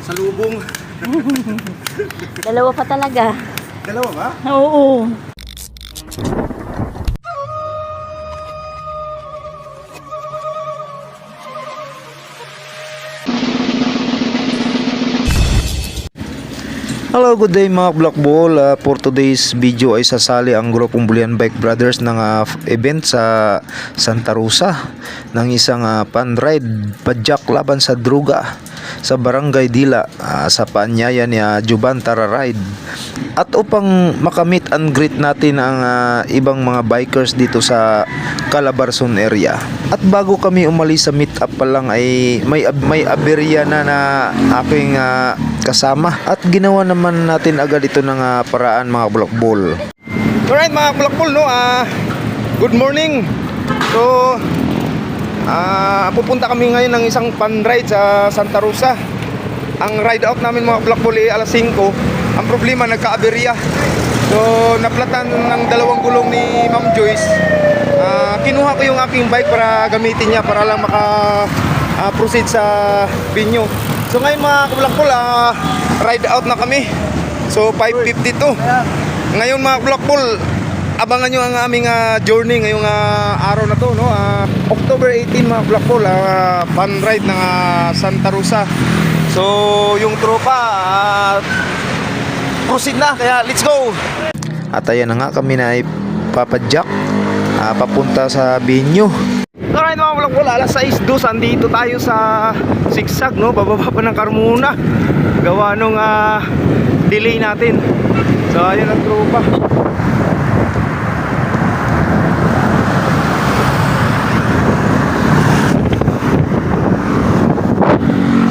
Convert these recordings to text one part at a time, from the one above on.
Salubong. Dalawa pa talaga. Dalawa ba? Oo. Hello, good day mga Blockball. For today's video ay sasali ang grupong Bulian Bike Brothers ng event sa Santa Rosa ng isang fun ride padjak laban sa druga sa Barangay Dila sa paanyaya ni Juban Tara Ride. At upang makamit and greet natin ang ibang mga bikers dito sa Calabarzon area. At bago kami umalis sa meet up pa lang ay may aberya na aking kasama at ginawa naman natin agad ito ng paraan mga Blockball. Alright mga Blockball, no? Good morning. So, pupunta kami ngayon ng isang fun ride sa Santa Rosa. Ang ride out namin mga Blockball ay alas 5. Ang problema, nagka-aberya. So, naplatan ng dalawang gulong ni Ma'am Joyce. Kinuha ko yung aking bike para gamitin niya para lang maka-proceed sa venue. So ngayon mga Blockball, ride out na kami. So 5:52. Ngayon mga Blockball, abangan nyo ang aming journey ngayong araw na to, no? October 18 mga Blockball, fun ride ng Santa Rosa. So yung tropa, proceed na, kaya let's go. At ayan na nga, kami na ay papadjak papunta sa venue. Alright mga Blockball, alas 6:02, andito tayo sa Sigsag, no? Bababa pa ng Carmona gawa nung delay natin. So ayun ang tropa.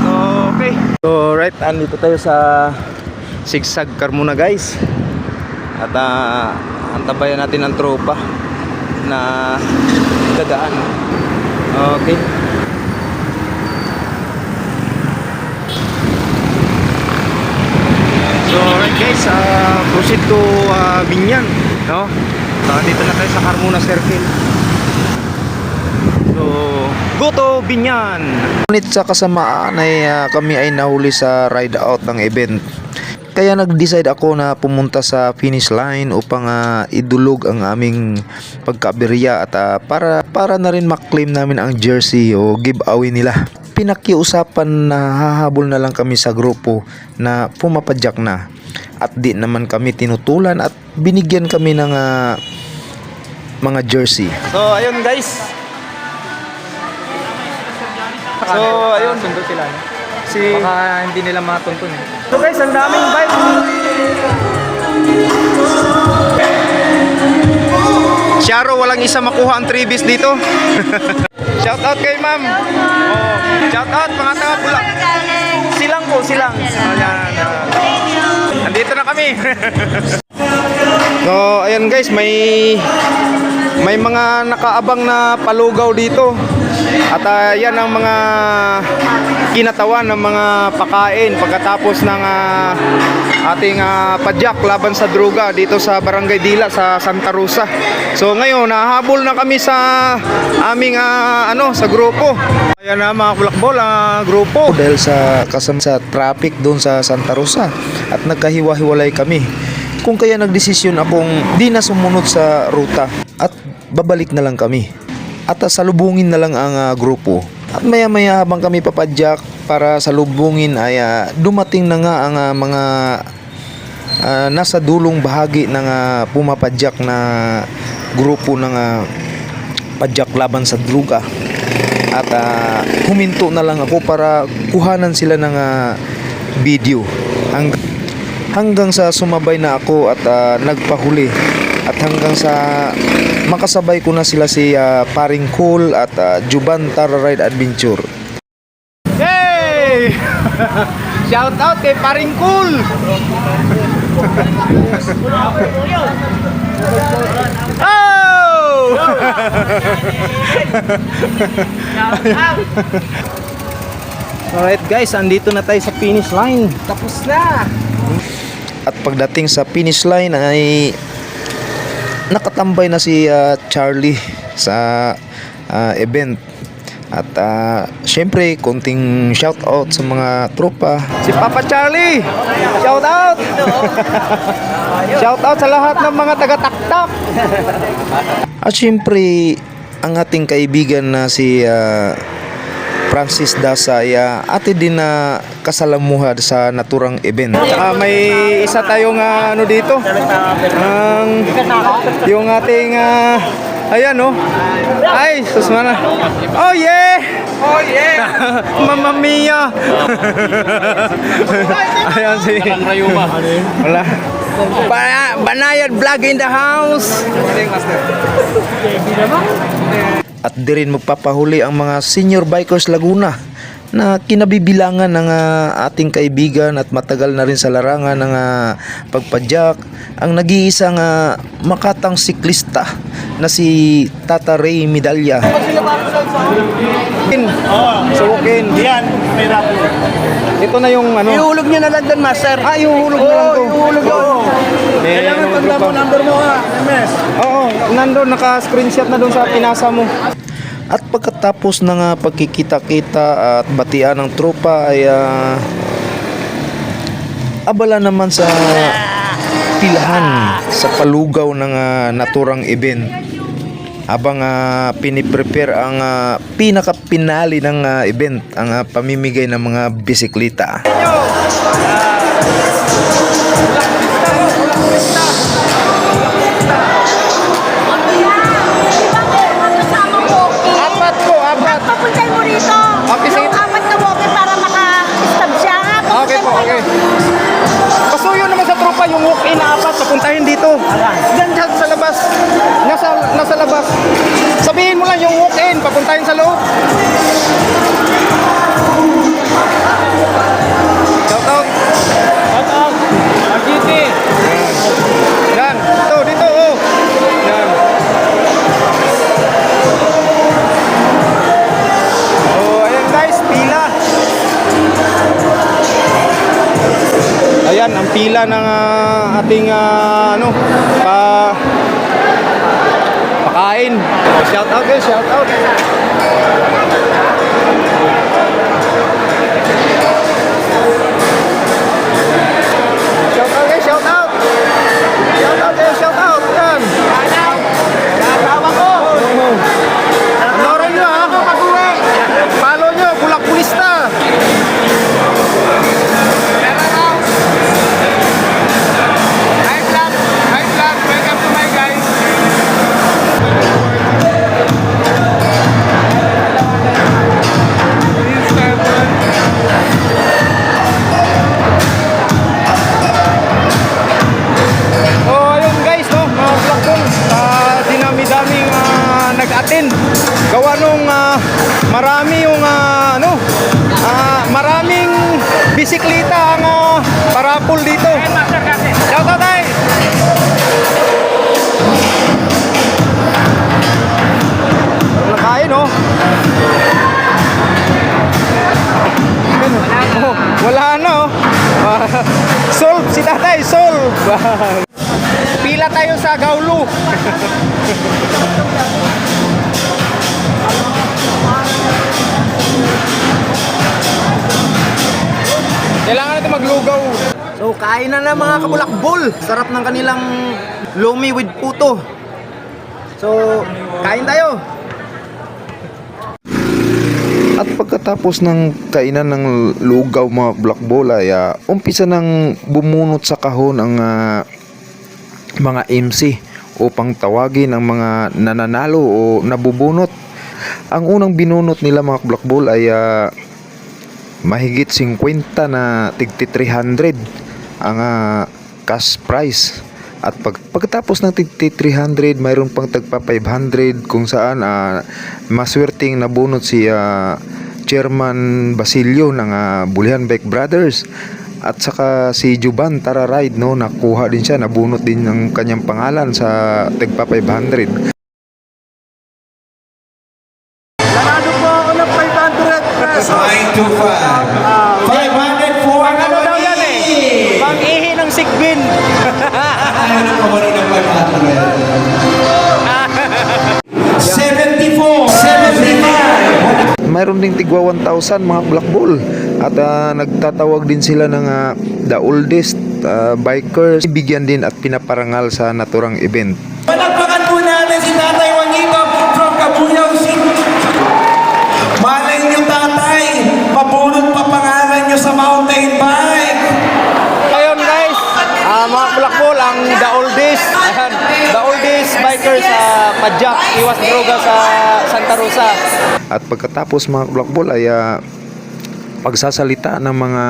So okay. So right, andito tayo sa Sigsag Carmona guys. At antabayan natin ang tropa na dadaan. Okay. So alright guys, proceed to Binyan, no? Dito na tayo sa Carmona Circle. So go to Binyan. Ngunit sa kasamaan ay kami ay nahuli sa ride out ng event. Kaya nag-decide ako na pumunta sa finish line upang idulog ang aming pagkaberya at para na rin maklaim namin ang jersey o giveaway nila. Pinakiusapan na hahabol na lang kami sa grupo na pumapadyak na. At di naman kami tinutulan at binigyan kami ng mga jersey. So ayun guys. So ayun, sundo sila. Baka hindi nila matuntun eh. So guys, ang daming bike. Sharo, walang isa makuha ang freebies dito. Shout out kay ma'am. Oh, shout out mga taga Bulak. Silang po, silang. Oh, yan. Andito na kami. So, ayan guys, may mga nakaabang na palugaw dito. At yan ang mga kinatawan ng mga pakain pagkatapos ng ating padjak laban sa droga dito sa Barangay Dila sa Santa Rosa. So ngayon nahabol na kami sa aming sa grupo. Ayan na mga Blockball, grupo. Dahil sa kasama sa traffic doon sa Santa Rosa at nagkahiwa-hiwalay kami. Kung kaya nagdesisyon akong di na sumunod sa ruta at babalik na lang kami. At salubungin na lang ang grupo. At maya-maya habang kami papadyak para salubungin ay dumating na nga ang mga nasa dulong bahagi ng pumapadyak na grupo ng padyak laban sa druga. At huminto na lang ako para kuhanan sila ng video. Hanggang sa sumabay na ako at nagpahuli. At hanggang sa makasabay ko na sila si Paring Cool at Juban Tara Ride Adventure. Hey! Shout out kay Paring Cool. Oh! Alright guys, andito na tayo sa finish line. Tapos na. At pagdating sa finish line ay nakatambay na si Charlie sa event. At syempre, konting shoutout sa mga tropa. Si Papa Charlie, shout out. Shout out sa lahat ng mga taga-taktak. At syempre, ang ating kaibigan na si Francis Dasaya, ate din na kasalamuha sa naturang event. Saka may isa tayong ano dito. Yung ating ayan oh. Ay, susmana. Oh yeah. Oh yeah. Mamma mia. Ayan si wala. Banayad vlog in the house. At di rin magpapahuli ang mga Senior Bikers Laguna na kinabibilangan ng ating kaibigan at matagal na rin sa larangan ng pagpadyak, ang nag-iisang makatang siklista na si Tata Ray Medalla. Subukin. Yan, may rapo. Ito na yung ano. Ihulog niya na lang doon, master. Ihuhulog na lang to. Ihulog yun. Kailangan tanda mo, number mo ha, MS. Oo, nandun, naka-screenshot na doon sa pinasa mo. At pagkatapos ng pagkikita-kita at batian ng tropa ay abala naman sa pilahan sa palugaw ng naturang event. Habang piniprepare ang pinaka-pinali ng event, ang pamimigay ng mga bisikleta. Apat ko, apat. Papuntay mo rito. Okay, sige. Yung apat na walkie para maka-stab siya. Ha? Okay po, okay. Pasuyo naman sa tropa yung walk-in na apat, papuntahin dito. Diyan sa labas. Nasa labas. Sabihin mo lang yung walk-in, papuntahin sa loob. Shout out. Shout out. RGT. Yan. Dito, oh. Yan. Oh, ayan guys, pila. Ayan ang pila ng ating pakain. Oh, shout out guys, shout out. Shout out guys, shout out. Shout out guys, shout out. Yan. Tama ko. Panorin nyo ha. Follow nyo, Bulak Pulista. Hi vlog, welcome to my guys. Oh, ayun guys, no, mga vlog ko, dinami-daming nag-attend. Gawa nung marami yung maraming bisikleta ang parapol dito. Shout out tayo. Nakain oh. Oh, wala na oh. Solve si tatay, solve. Pila tayo sa Gaulo. Kailangan natin maglugaw. So, kain na lang mga kabulakbol. Sarap ng kanilang lomi with puto. So, kain tayo. At pagkatapos ng kainan ng lugaw mga black bola, ay umpisa nang bumunot sa kahon ang mga MC upang tawagin ang mga nananalo o nabubunot. Ang unang binunot nila mga black ball ay mahigit 50 na tigti 300 ang cash prize. At pagkatapos ng tigti 300, mayroon pang tagpa 500 kung saan maswerteng nabunot si Chairman Basilio ng Bulihan Bike Brothers. At saka si Juban Tara Ride, no, nakuha din siya, nabunot din ng kanyang pangalan sa tagpa 500. Nanalo po ako ng 500 pesos. 925. 500 for Ano daw yan eh? Pang-ihi ng sigbin. Ayaw na pumali ng 500. 74. 75. mayroon ding tigwa 1,000 mga black ball. At nagtatawag din sila ng the oldest bikers. Bigyan din at pinaparangal sa naturang event. Palakpakan po natin si Tatay Wangito from Cabuyao City. Malay niyo, Tatay, mabunot pa pangalan niyo sa mountain bike. Ngayon guys, mga black ball ang the oldest. Ayan, the oldest biker sa Padjak, iwas droga sa Santa Rosa. At pagkatapos mga black ball ay pagsasalita ng mga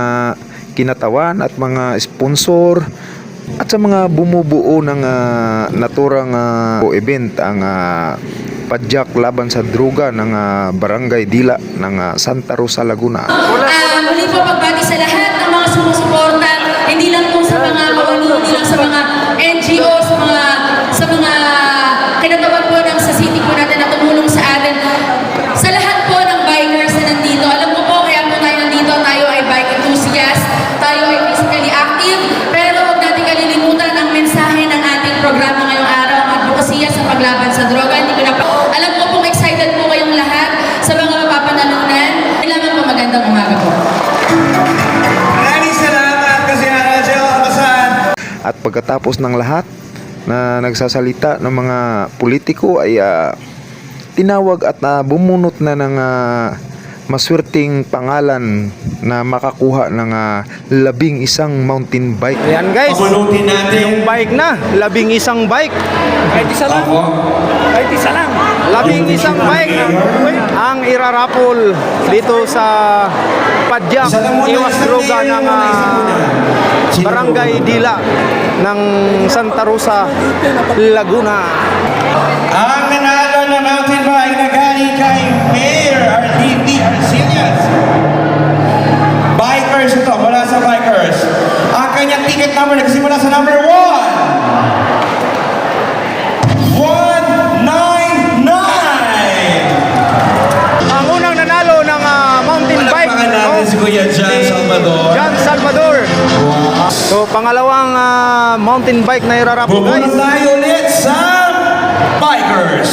kinatawan at mga sponsor at sa mga bumubuo ng naturang event ang Padjak laban sa droga ng Barangay Dila ng Santa Rosa, Laguna. Muli po pagbati sa lahat ng mga sumusuporta, hindi lang po sa mga kawalo, hindi lang sa mga NGO, sa mga kinatawag po ng sa city po natin na tumulong sa atin. Sa lahat po ng bikers na nandito, alam mo po, kaya po tayo nandito, tayo ay bike enthusiast, tayo ay physically active, pero huwag natin kalilimutan ang mensahe ng ating programa ngayong araw, ang advokasya sa paglaban sa droga. Hindi ko na pa. Alam ko pong excited po kayong lahat sa mga mapapanalunan. Kailangan po magandang umaga po. Maraming salamat kasi Angel Albasan. At pagkatapos ng lahat na nagsasalita ng mga politiko ay tinawag at bumunot na ng maswerteng pangalan na makakuha ng 11 mountain bike. Ayan guys, Pabunutin natin. yung bike na, 11 bike. Kahit isa lang. Ako. Kahit isa lang. 11 bike ang irarapol dito sa Padjak, Isa lang muna, iwas isang droga layer ng muna, isa muna. Sino Barangay po? Dila ng Santa Rosa, Laguna. Ang nanalo na mountain bike na galing kay Mayor RDD Arcillas. Bikers ito, mula sa bikers. Ang kanyang ticket number nagsimula sa number 1. 199. Ang unang nanalo ng mountain bike, Palakpakan natin si Kuya John Salvador. John Salvador. So, pangalawang mountain bike na irarapol guys. Pupunta tayo ulit sa bikers.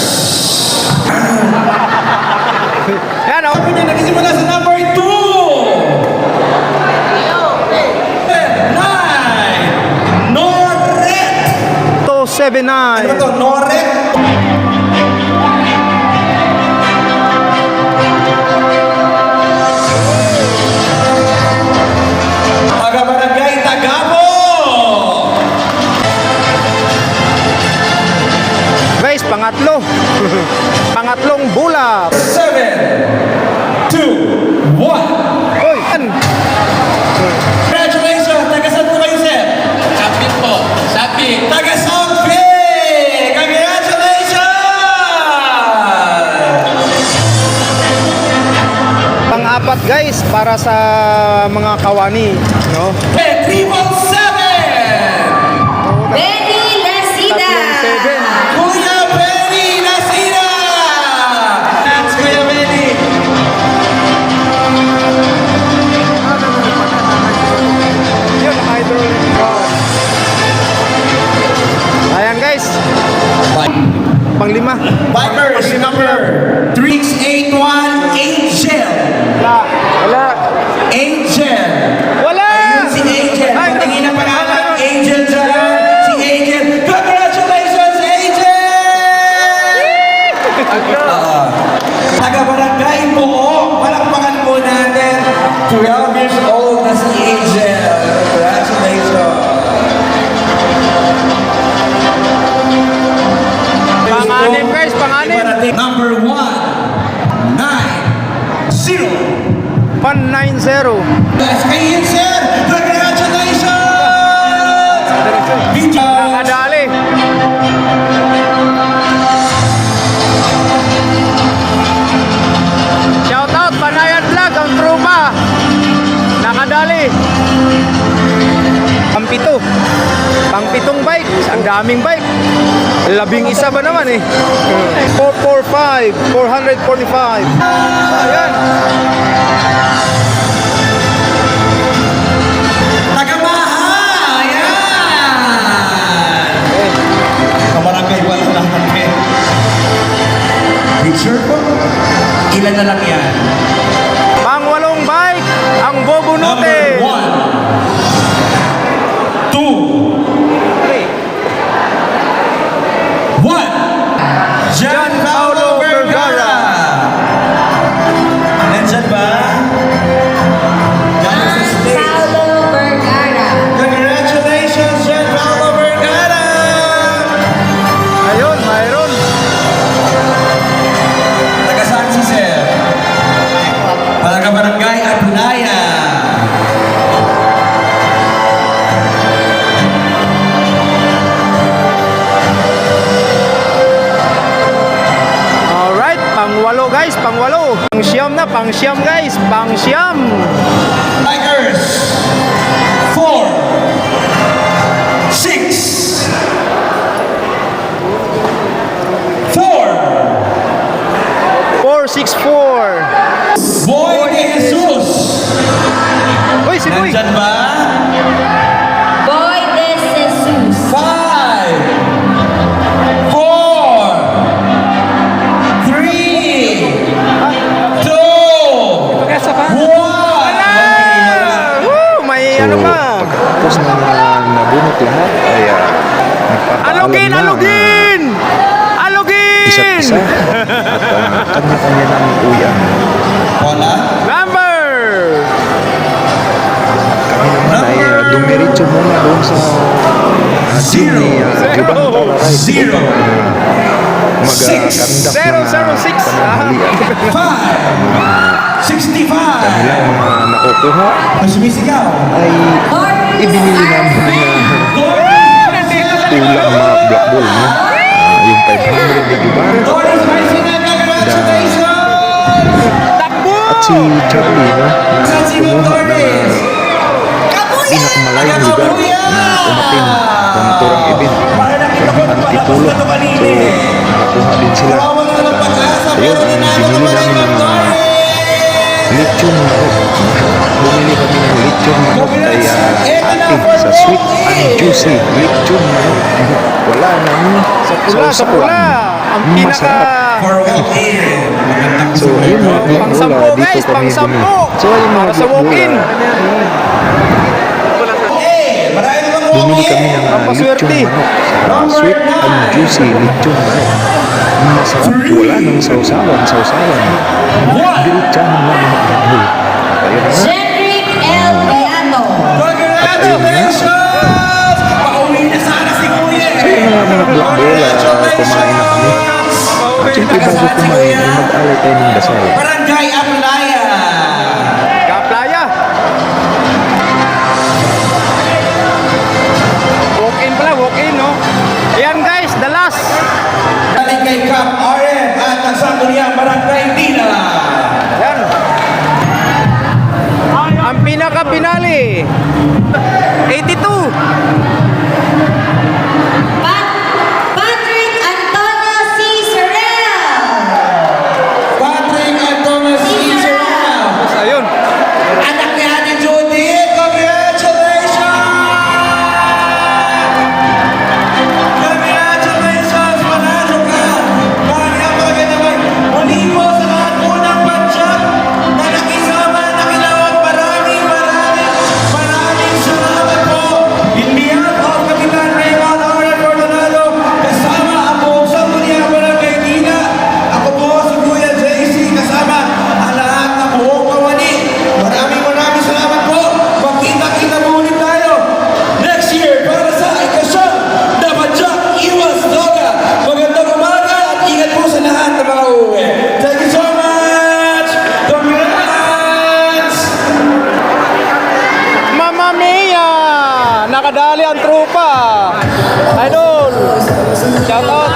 Yan o. Kanya nagsimula sa number 2. 9. Noret. 279. Ano ba to? Noret? Taga-Barangay Tagabo. Guys, pangatlo. Pangatlong bula. 7, 2, 1. Uy, yan. Congratulations! Taga-saan po kayo, sir? Sabi po. Sabi. Taga-Sabi! Congratulations! Pang-apat guys, para sa mga kawani. No? 317! Benny Lasida! 3-7. Kuya Benny Nasina! That's Kuya Benny! Yun, hydraulic. Ayan guys, pang-5. Bikers, number 3681, Angel! Wala. Angel! Wala! Ayun si Angel. Ay, Patingin ang pangalan. ano? Angel dyan. Si Angel. Congratulations, Angel! Taga-barangay Buo. Palakpakan po natin. 12 years old na si Angel. Congratulations. Pang-anim guys, pang-anim. Number 1. 9-0. 190. That's kay Angel. Congratulations! Video. Nakadali. Shout out, Panayan Vlog, ang tropa. Nakadali. Pang-7. Pang-7 bike. Ang daming bike. 11 ba naman eh. 445. 445. Ayan. Tagabaha! Ayan! Kabarangay wala natin. Picture po. Ilan na lang yan? Pang-walong bike, ang Number Bobonote. 1, 2, 1. John Paulo Vergara. Nandyan ba? Galing sa stage. Paulo Vergara. Congratulations, John Paulo Vergara! Ayun, mayroon. Taga saan si Sir? Taga Barangay Apulaya. Alright, pang-walo guys, pang-walo. Pang-siyam na, pang-siyam guys, pang-siyam. Tigers. 4, 6, 4. 464. Boy de Jesus. Uy, si Boy. Nandyan ba? Boy de Jesus. 5, 4, 3, 2, 1. Woo, may ano pa. Pagkatapos na nabunot lahat ay nagpapaalam Alugin, na alugin! Alugin! isa't isa at kanya-kanya ng uyan. Wala? Number! Kami naman ay dumiretso muna doon sa gym ni Juban Talaray. Zero. Mag-conduct 006. pananghalian. 5, 65. Kanilang mga nakukuha Sumisigaw. ay ibinili namin na ulang mga black ball, no? Yung 500 ni Juban Doris Maricina, congratulations! Takbo! at si Charlie, no? Na San Simon kumuha ng Doris! pinakamalayong lugar na umatin sa naturang event. Para nakita ko Ang palabas titulo. na ito So, kanina. nakuha din sila. Kawawa na ng pag-asa, Ayun, pero nanalo binili naman namin ang ng Doris! lechon manok. Bumili kami ng lechon manok kay ate sa sweet and juicy lechon manok. Wala nang Sa pula, sa pula. Ang pinaka... Masarap. For walk-in. Magandang So, ayun mga black Pang bola, sampo dito guys, kami pang sampo. bumili. So, ayun mga Para sa black bola, walk-in. Marami namang bumili walk-in. kami ng lechon Pampaswerte. manok sa sweet and juicy lechon manok. Masarap, wala nang sausawan. Diretsahan lang mga black bola. Ayun na nga. Cedric El Beato. Congratulations! Pauwi na sana si Kuya. So yun mga black bola, kumain na kami. At siyempre bago kumain, ay mag-alay tayo ng dasal. Barangay Apulaya. Kaplaya. Walk-in pala, walk-in, no? Ayan guys, the last. Galing kay Cap RM at ang Sangguniang Barangay Dina. Ayan. Ang pinaka-pinali. 82. Patrick Antonio C. Sorel. Patrick Antonio Cesar. Ayun. Anak ni Ate Judith. Congratulations! Congratulations! Manalo ka! Kaya talaga naman. Muli po sa mga unang pansyak na nakisama, nakilawag. Maraming salamat po. In behalf of Kapitan Raymond R. Fortunado, kasama ang buong Sangguniang Barangay Dina. Ako po si Kuya JC, kasama ang lahat ng buong kawani. Maraming salamat po. Magkita-kita po ulit tayo next year para sa ikasyam na Badyak Iwas Doga. Magandang umaga at ingat po sa lahat ng mga uuwi. Thank you so much! Congrats! Mamma Mia! Nakadali ang trupa. Idol. Shoutout.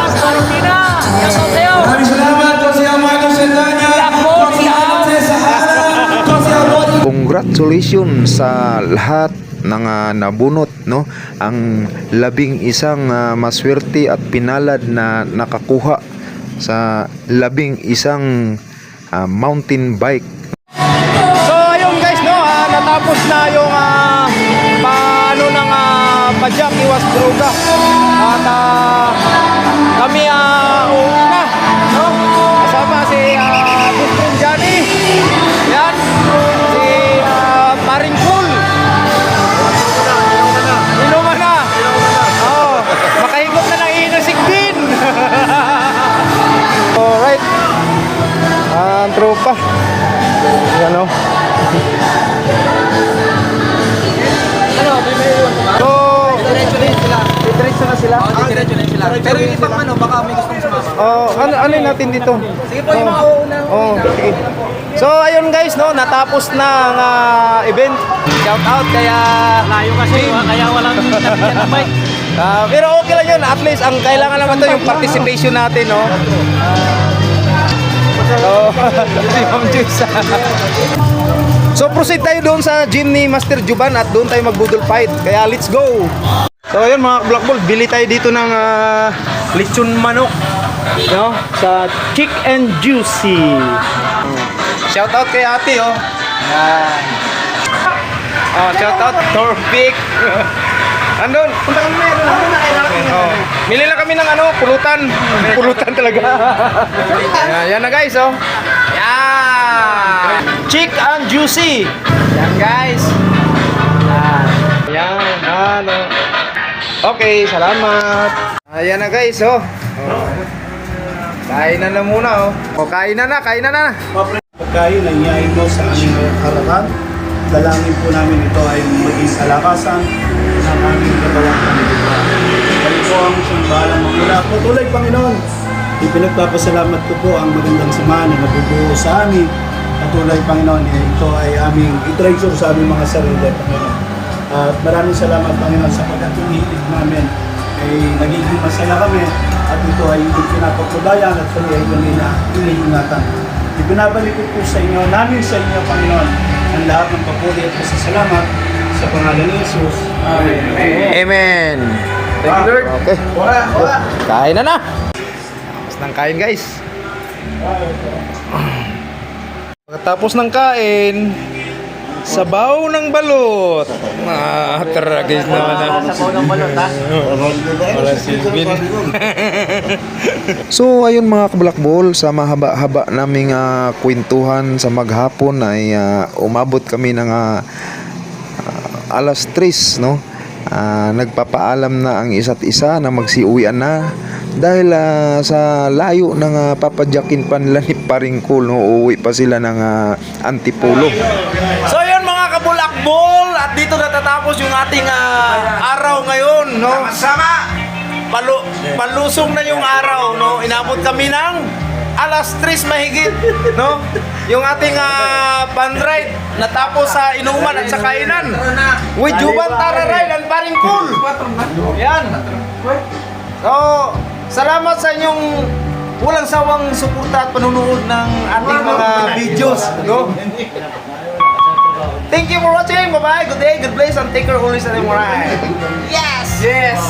Maraming salamat po sa Marcos Santana, Kosi Ate Sahara, Kosi Abodi. Congratulations sa lahat ng nabunot, no? Ang 11 maswerte at pinalad na nakakuha sa 11 mountain bike. So ayun guys, no, natapos na yung paano ng Badyak Iwas Droga. At kami uuwi na, no? Kasama si Boss Prince ano natin dito? Sige po, yung mga uunang. Oh, sige. So ayun guys, no, natapos na ang event. Shout out kaya Layo kasi, kaya walang nabigyan ng mic. pero okay lang yun. At least ang kailangan naman to yung participation natin, no. So, si Ma'am Juice. So proceed tayo doon sa gym ni Master Juban at doon tayo magbudol fight. Kaya let's go. So ayun mga Black Ball, bili tayo dito ng lechon manok, no, sa Chick and Juicy. Shout out kay ate, oh. Yan. Oh, shout out Torvik. Andun, punta kami na yun. Oh. Mili lang kami ng pulutan. Pulutan talaga. Yan na guys, oh. Yan. Chick and Juicy. Yan guys. Yan, Okay, salamat. Ayan na guys, oh. Kain na muna, oh. Kain na. Pagkain ay iyain mo sa aming harapan. Dalangin po namin ito ay maging kalakasan ng aming katawang pamilya. Kaya po ang siyang balang mamula. Patuloy, Panginoon. Ipinagpapasalamat ko po ang magandang samahan na nabubuo sa amin. Patuloy, Panginoon. Ito ay aming i-treasure sa aming mga sarili, Panginoon. At maraming salamat, Panginoon, sa pagkatulitig namin ay nagiging masaya kami at ito ay hindi pinapagkudayan at kami ay ganina iniingatan. Ibinabalik ko po sa inyo, namin sa inyo, Panginoon, ang lahat ng papuri at pasasalamat sa pangalan ni Jesus. Amen. Amen. Thank you, Lord. Okay. Kain na. Tapos ng kain, guys. Pagkatapos ng kain, sabaw ng balot. Tragis naman na. Sabaw ng balot, ha? Wala silbin. So ayun mga kablakbol, sa mahaba-haba naming kwentuhan sa maghapon ay umabot kami ng alas 3, no? Nagpapaalam na ang isa't isa na magsiuwian na dahil sa layo ng papadyakin pa nila ni Paringkol, no? Uuwi pa sila ng Antipolo. So yun mga kabulakbol, at dito natatapos yung ating araw ngayon, no? Sama! Palusong na yung araw, no? Inabot kami ng alas 3 mahigit, no? Yung ating pan-ride natapos sa inuman at sa kainan. With Juban Tararay and Paringkol. Yan. So, salamat sa inyong walang sawang suporta at panunood ng ating mga videos, no? Thank you for watching. Bye-bye. Good day, good place, and take care always and right. Yes! Yes!